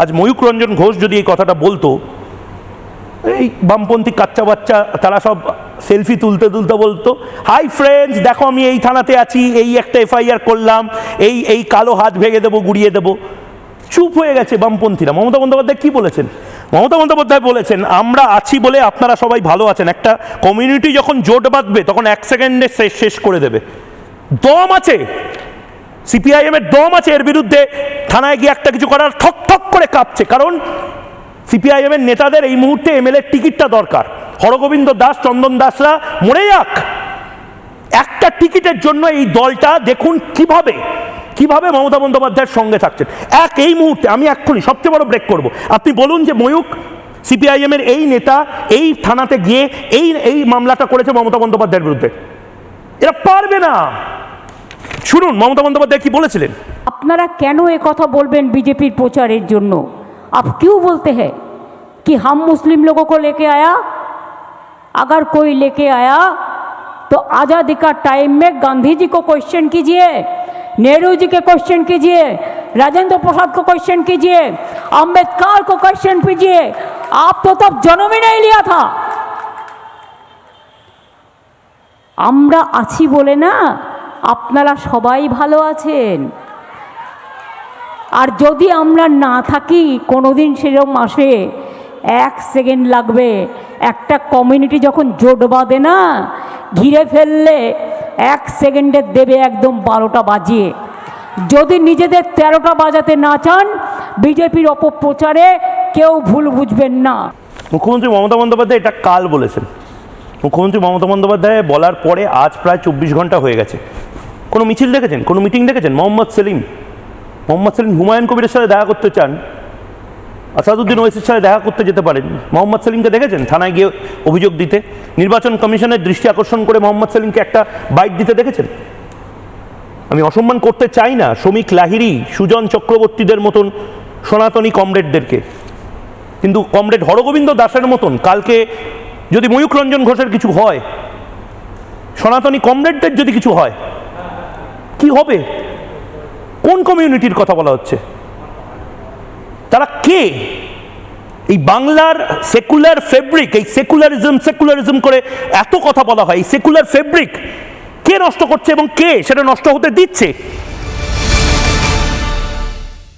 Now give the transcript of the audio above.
আজ ময়ূক রঞ্জন ঘোষ যদি এই কথাটা বলতো, এই বামপন্থী কাচ্চা বাচ্চা তারা সব সেলফি তুলতে তুলতে বলতো, হাই ফ্রেন্ডস, দেখো আমি এই থানাতে আছি, এই একটা এফআইআর করলাম, এই কালো হাত ভেঙে দেবো, গুড়িয়ে দেবো। চুপ হয়ে গেছে বামপন্থীরা। মমতা বন্দ্যোপাধ্যায় কি বলেছেন? মমতা বন্দ্যোপাধ্যায় বলেছেন, আমরা আছি বলে আপনারা সবাই ভালো আছেন। একটা কমিউনিটি যখন জোট বাঁধবে তখন 1 সেকেন্ডে শেষ করে দেবে। দম আছে, সিপিআইএম এর দম আছে এর বিরুদ্ধে থানায় গিয়ে একটা কিছু করার। ঠক ঠক করে কাঁপছে, কারণ সিপিআইএম এর নেতাদের এই মুহূর্তে এমএলএ টিকিটটা দরকার। হরগোবিন্দ দাস, চন্দন দাসরা মরে যাক, একটা টিকিটের জন্য এই দলটা দেখুন কিভাবে মমতা বন্দ্যোপাধ্যায়ের সঙ্গে থাকছেন। এই মুহূর্তে আমি এক্ষুনি সবচেয়ে বড় ব্রেক করব। আপনি বলুন যে ময়ূক সিপিআইএম এর এই নেতা এই থানাতে গিয়ে এই মামলাটা করেছে মমতা বন্দ্যোপাধ্যায়ের বিরুদ্ধে, এরা পারবে না। শুনুন মমতা বন্দ্যোপাধ্যায় কি বলেছিলেন। আপনারা কেন এ কথা বলবেন বিজেপির প্রচারের জন্য? आप क्यों बोलते हैं कि हम मुस्लिम लोगों को लेके आया? अगर कोई लेके आया तो आज़ादी का टाइम में गांधी जी को क्वेश्चन कीजिए, नेहरू जी के क्वेश्चन कीजिए, राजेंद्र प्रसाद को क्वेश्चन कीजिए, अम्बेडकर को क्वेश्चन कीजिए। आप तो तब जन्म ही नहीं लिया था। আমরা আছি বলে না আপনারা সবাই ভালো আছেন। আর যদি আমরা না থাকি কোনোদিন সেরকম আসে, 1 সেকেন্ড লাগবে। একটা কমিউনিটি যখন জোট বাঁধে না, ঘিরে ফেললে 1 সেকেন্ডে দেবে একদম 12টা বাজিয়ে। যদি নিজেদের 13টা বাজাতে না চান, বিজেপির অপপ্রচারে কেউ ভুল বুঝবেন না। মুখ্যমন্ত্রী মমতা বন্দ্যোপাধ্যায় এটা কাল বলেছেন। মুখ্যমন্ত্রী মমতা বন্দ্যোপাধ্যায় বলার পরে আজ প্রায় 24 ঘন্টা হয়ে গেছে। কোনো মিছিল দেখেছেন? কোনো মিটিং দেখেছেন? মোহাম্মদ সেলিম হুমায়ুন কবিরের সাথে দেখা করতে চান, আসাদুদ্দিন ওয়েসির সাথে দেখা করতে যেতে পারেন। মোহাম্মদ সেলিমকে দেখেছেন থানায় গিয়ে অভিযোগ দিতে? নির্বাচন কমিশনের দৃষ্টি আকর্ষণ করে মোহাম্মদ সেলিমকে একটা বাইট দিতে দেখেছেন? আমি অসম্মান করতে চাই না শ্রমিক লাহিড়ী, সুজন চক্রবর্তীদের মতন সনাতনী কমরেডদেরকে, কিন্তু কমরেড হরগোবিন্দ দাসের মতন কালকে যদি ময়ূক রঞ্জন ঘোষের কিছু হয়, সনাতনী কমরেডদের যদি কিছু হয়, কি হবে? কোন কমিউনিটির কথা বলা হচ্ছে? তারা কে? এই বাংলার সেকুলার ফেব্রিক, এই সেকুলারিজম করে এত কথা বলা হয়, এই সেকুলার ফেব্রিক কে নষ্ট করছে এবং কে সেটা নষ্ট হতে দিচ্ছে?